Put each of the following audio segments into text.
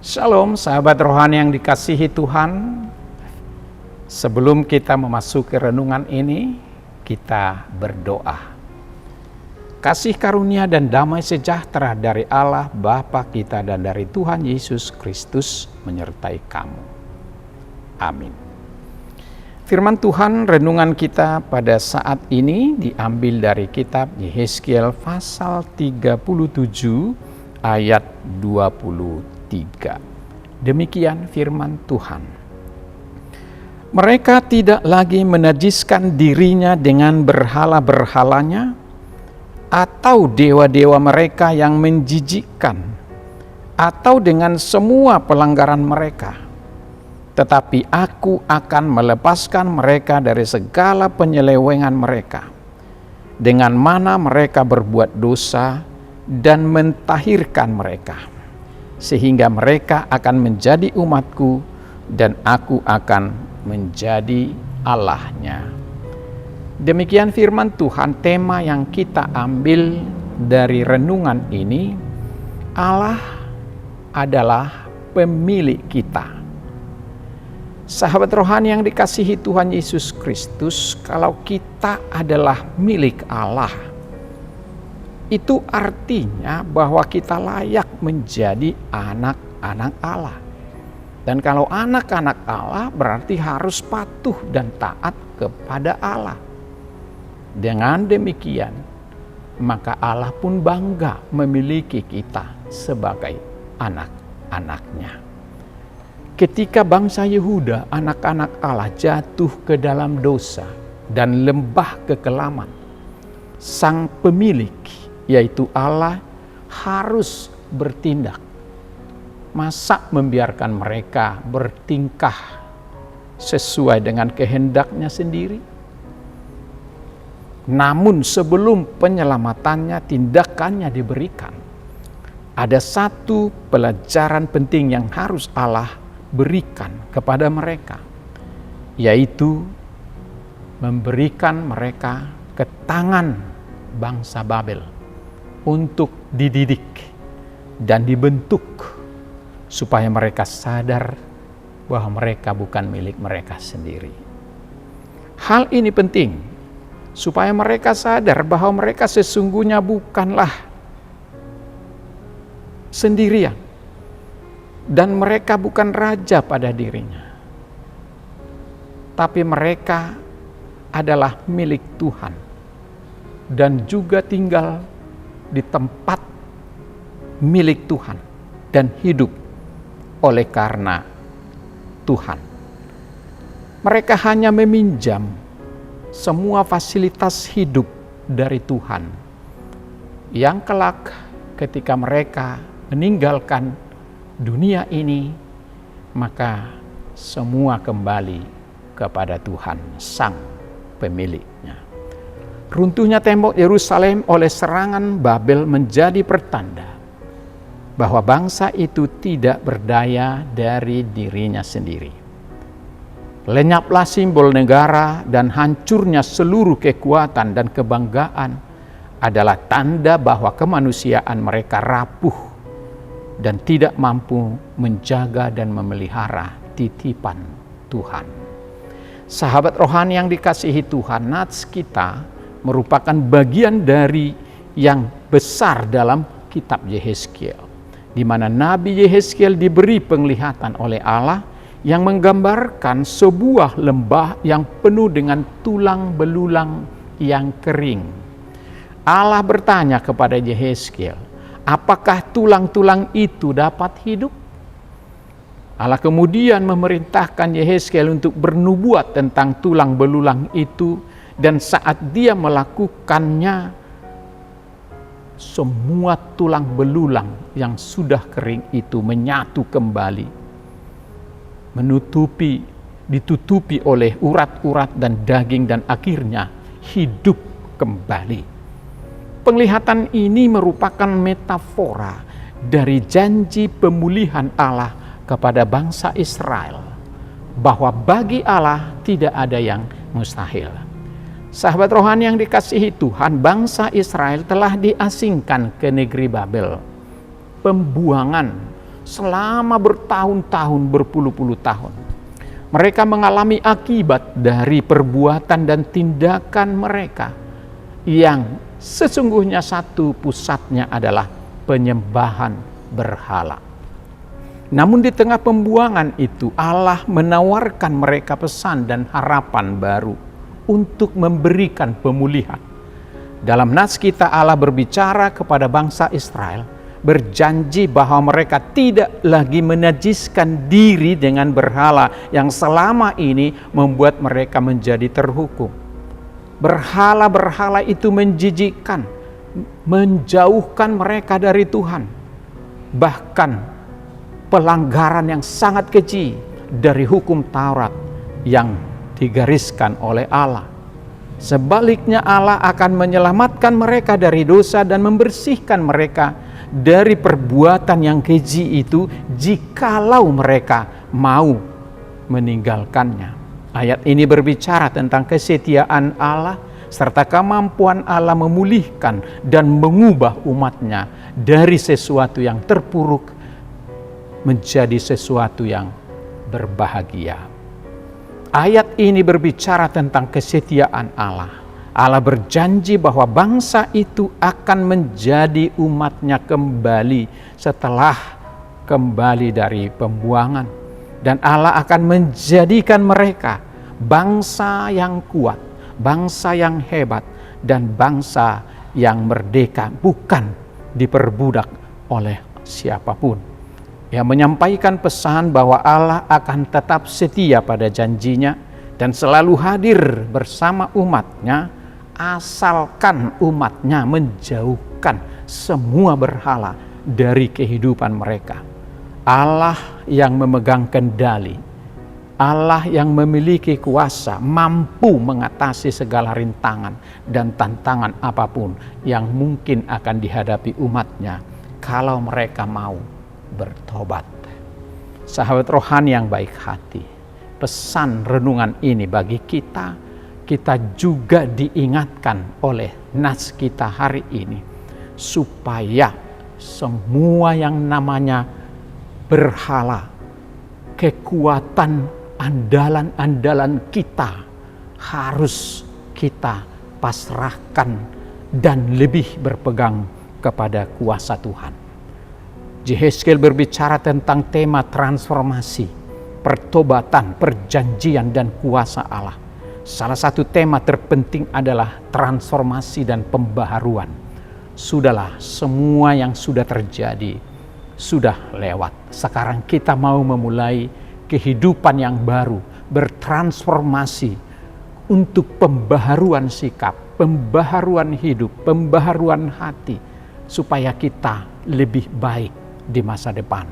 Shalom sahabat rohani yang dikasihi Tuhan. Sebelum kita memasuki renungan ini, kita berdoa. Kasih karunia dan damai sejahtera dari Allah Bapa kita dan dari Tuhan Yesus Kristus menyertai kamu. Amin. Firman Tuhan renungan kita pada saat ini diambil dari kitab Yehezkiel pasal 37 ayat 23. Demikian firman Tuhan. Mereka tidak lagi menajiskan dirinya dengan berhala-berhalanya atau dewa-dewa mereka yang menjijikkan atau dengan semua pelanggaran mereka. Tetapi aku akan melepaskan mereka dari segala penyelewengan mereka, dengan mana mereka berbuat dosa dan mentahirkan mereka, sehingga mereka akan menjadi umatku dan aku akan menjadi Allahnya. Demikian firman Tuhan. Tema yang kita ambil dari renungan ini, Allah adalah pemilik kita. Sahabat rohani yang dikasihi Tuhan Yesus Kristus, kalau kita adalah milik Allah, itu artinya bahwa kita layak menjadi anak-anak Allah. Dan kalau anak-anak Allah berarti harus patuh dan taat kepada Allah. Dengan demikian, maka Allah pun bangga memiliki kita sebagai anak-anaknya. Ketika bangsa Yehuda, anak-anak Allah, jatuh ke dalam dosa dan lembah kekelaman, sang pemilik, yaitu Allah, harus bertindak. Masa membiarkan mereka bertingkah sesuai dengan kehendaknya sendiri? Namun sebelum penyelamatannya, tindakannya diberikan, ada satu pelajaran penting yang harus Allah berikan kepada mereka, yaitu memberikan mereka ke tangan bangsa Babel untuk dididik dan dibentuk supaya mereka sadar bahwa mereka bukan milik mereka sendiri. Hal ini penting supaya mereka sadar bahwa mereka sesungguhnya bukanlah sendirian dan mereka bukan raja pada dirinya, tapi mereka adalah milik Tuhan dan juga tinggal di tempat milik Tuhan dan hidup oleh karena Tuhan. Mereka hanya meminjam semua fasilitas hidup dari Tuhan, yang kelak ketika mereka meninggalkan dunia ini, maka semua kembali kepada Tuhan sang pemiliknya. Runtuhnya tembok Yerusalem oleh serangan Babel menjadi pertanda bahwa bangsa itu tidak berdaya dari dirinya sendiri. Lenyaplah simbol negara dan hancurnya seluruh kekuatan dan kebanggaan adalah tanda bahwa kemanusiaan mereka rapuh dan tidak mampu menjaga dan memelihara titipan Tuhan. Sahabat rohani yang dikasihi Tuhan, nats kita merupakan bagian dari yang besar dalam kitab Yehezkiel, di mana Nabi Yehezkiel diberi penglihatan oleh Allah yang menggambarkan sebuah lembah yang penuh dengan tulang belulang yang kering. Allah bertanya kepada Yehezkiel, apakah tulang-tulang itu dapat hidup? Allah kemudian memerintahkan Yehezkiel untuk bernubuat tentang tulang belulang itu, dan saat dia melakukannya, semua tulang belulang yang sudah kering itu menyatu kembali, ditutupi oleh urat-urat dan daging, dan akhirnya hidup kembali. Penglihatan ini merupakan metafora dari janji pemulihan Allah kepada bangsa Israel, bahwa bagi Allah tidak ada yang mustahil. Sahabat rohani yang dikasihi Tuhan, bangsa Israel telah diasingkan ke negeri Babel. Pembuangan selama bertahun-tahun, berpuluh-puluh tahun. Mereka mengalami akibat dari perbuatan dan tindakan mereka yang sesungguhnya satu pusatnya adalah penyembahan berhala. Namun di tengah pembuangan itu Allah menawarkan mereka pesan dan harapan baru untuk memberikan pemulihan. Dalam nas kita Allah berbicara kepada bangsa Israel, berjanji bahwa mereka tidak lagi menajiskan diri dengan berhala yang selama ini membuat mereka menjadi terhukum. Berhala-berhala itu menjijikkan, menjauhkan mereka dari Tuhan. Bahkan pelanggaran yang sangat keji dari hukum Taurat yang digariskan oleh Allah. Sebaliknya Allah akan menyelamatkan mereka dari dosa dan membersihkan mereka dari perbuatan yang keji itu jikalau mereka mau meninggalkannya. Ayat ini berbicara tentang kesetiaan Allah serta kemampuan Allah memulihkan dan mengubah umatnya dari sesuatu yang terpuruk menjadi sesuatu yang berbahagia. Ayat ini berbicara tentang kesetiaan Allah. Allah berjanji bahwa bangsa itu akan menjadi umatnya kembali setelah kembali dari pembuangan. Dan Allah akan menjadikan mereka bangsa yang kuat, bangsa yang hebat, dan bangsa yang merdeka, bukan diperbudak oleh siapapun. Ia menyampaikan pesan bahwa Allah akan tetap setia pada janjinya dan selalu hadir bersama umatnya, asalkan umatnya menjauhkan semua berhala dari kehidupan mereka. Allah yang memegang kendali, Allah yang memiliki kuasa, mampu mengatasi segala rintangan dan tantangan apapun yang mungkin akan dihadapi umatnya kalau mereka mau bertobat. Sahabat rohani yang baik hati, pesan renungan ini bagi kita juga diingatkan oleh nas kita hari ini, supaya semua yang namanya berhala, kekuatan andalan-andalan kita harus kita pasrahkan dan lebih berpegang kepada kuasa Tuhan. Yehezkiel berbicara tentang tema transformasi, pertobatan, perjanjian, dan kuasa Allah. Salah satu tema terpenting adalah transformasi dan pembaharuan. Sudahlah, semua yang sudah terjadi sudah lewat. Sekarang kita mau memulai kehidupan yang baru, bertransformasi untuk pembaharuan sikap, pembaharuan hidup, pembaharuan hati, supaya kita lebih baik di masa depan.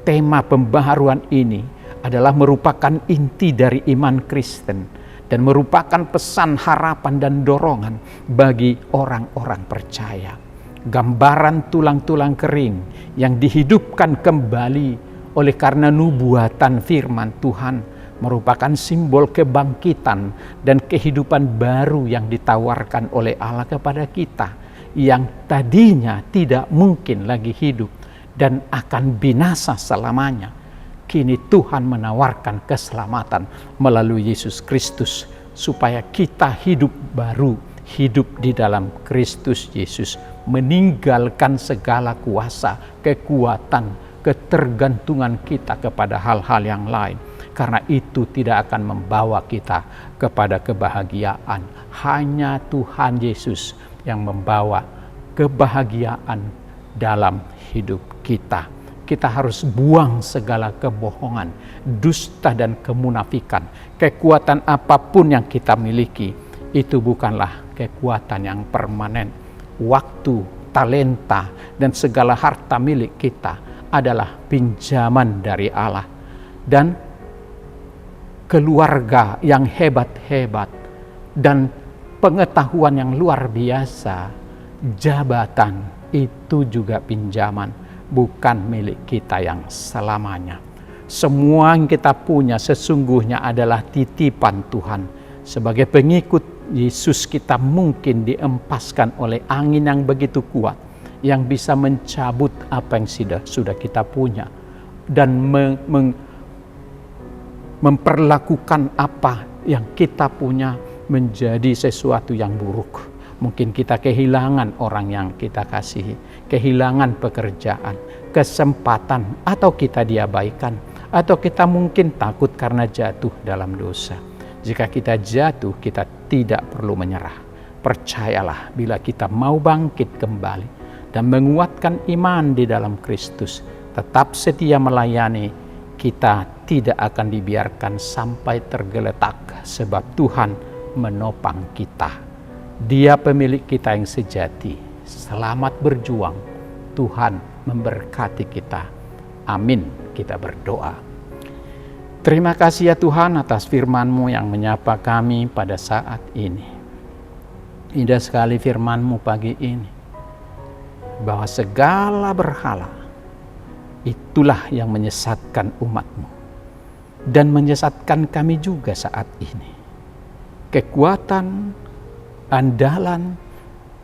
Tema pembaharuan ini adalah merupakan inti dari iman Kristen dan merupakan pesan harapan dan dorongan bagi orang-orang percaya. Gambaran tulang-tulang kering yang dihidupkan kembali oleh karena nubuatan firman Tuhan merupakan simbol kebangkitan dan kehidupan baru yang ditawarkan oleh Allah kepada kita yang tadinya tidak mungkin lagi hidup dan akan binasa selamanya. Kini Tuhan menawarkan keselamatan melalui Yesus Kristus supaya kita hidup baru, hidup di dalam Kristus Yesus, meninggalkan segala kuasa, kekuatan, ketergantungan kita kepada hal-hal yang lain. Karena itu tidak akan membawa kita kepada kebahagiaan. Hanya Tuhan Yesus yang membawa kebahagiaan dalam hidup kita. Kita harus buang segala kebohongan, dusta dan kemunafikan. Kekuatan apapun yang kita miliki, itu bukanlah kekuatan yang permanen. Waktu, talenta, dan segala harta milik kita adalah pinjaman dari Allah. Dan keluarga yang hebat-hebat dan pengetahuan yang luar biasa, jabatan itu juga pinjaman, bukan milik kita yang selamanya. Semua yang kita punya sesungguhnya adalah titipan Tuhan. Sebagai pengikut Yesus kita mungkin diempaskan oleh angin yang begitu kuat, yang bisa mencabut apa yang sudah kita punya. dan memperlakukan apa yang kita punya menjadi sesuatu yang buruk. Mungkin kita kehilangan orang yang kita kasihi, kehilangan pekerjaan, kesempatan, atau kita diabaikan, atau kita mungkin takut karena jatuh dalam dosa. Jika kita jatuh, kita tidak perlu menyerah. Percayalah, bila kita mau bangkit kembali dan menguatkan iman di dalam Kristus, tetap setia melayani, kita tidak akan dibiarkan sampai tergeletak, sebab Tuhan menopang kita. Dia pemilik kita yang sejati. Selamat berjuang. Tuhan memberkati kita. Amin. Kita berdoa. Terima kasih ya Tuhan atas firman-Mu yang menyapa kami pada saat ini. Indah sekali firman-Mu pagi ini, bahwa segala berhala itulah yang menyesatkan umat-Mu dan menyesatkan kami juga saat ini. Kekuatan, andalan,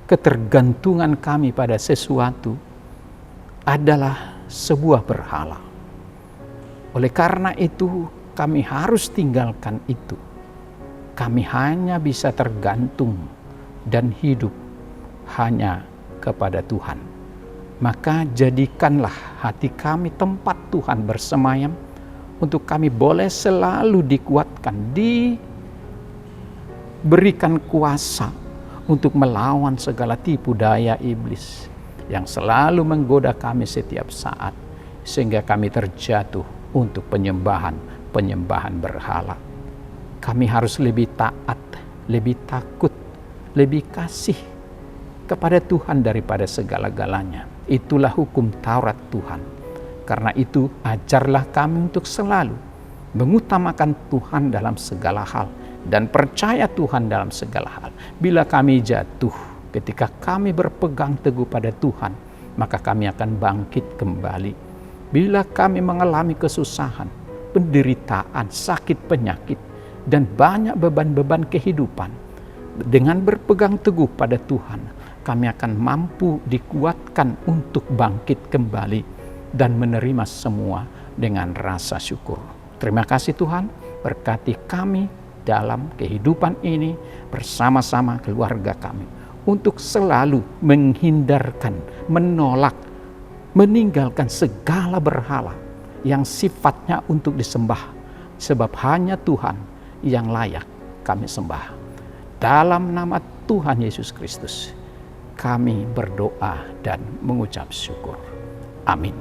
ketergantungan kami pada sesuatu adalah sebuah berhala. Oleh karena itu, kami harus tinggalkan itu. Kami hanya bisa tergantung dan hidup hanya kepada Tuhan. Maka jadikanlah hati kami tempat Tuhan bersemayam, untuk kami boleh selalu dikuatkan, diberikan kuasa untuk melawan segala tipu daya iblis yang selalu menggoda kami setiap saat, sehingga kami terjatuh untuk penyembahan berhala. Kami harus lebih taat, lebih takut, lebih kasih kepada Tuhan daripada segala-galanya. Itulah hukum Taurat Tuhan. Karena itu, ajarlah kami untuk selalu mengutamakan Tuhan dalam segala hal dan percaya Tuhan dalam segala hal. Bila kami jatuh, ketika kami berpegang teguh pada Tuhan, maka kami akan bangkit kembali. Bila kami mengalami kesusahan, penderitaan, sakit, penyakit, dan banyak beban-beban kehidupan, dengan berpegang teguh pada Tuhan, kami akan mampu dikuatkan untuk bangkit kembali dan menerima semua dengan rasa syukur. Terima kasih Tuhan, berkati kami dalam kehidupan ini bersama-sama keluarga kami, untuk selalu menghindarkan, menolak, meninggalkan segala berhala yang sifatnya untuk disembah, sebab hanya Tuhan yang layak kami sembah. Dalam nama Tuhan Yesus Kristus, kami berdoa dan mengucap syukur. Amin.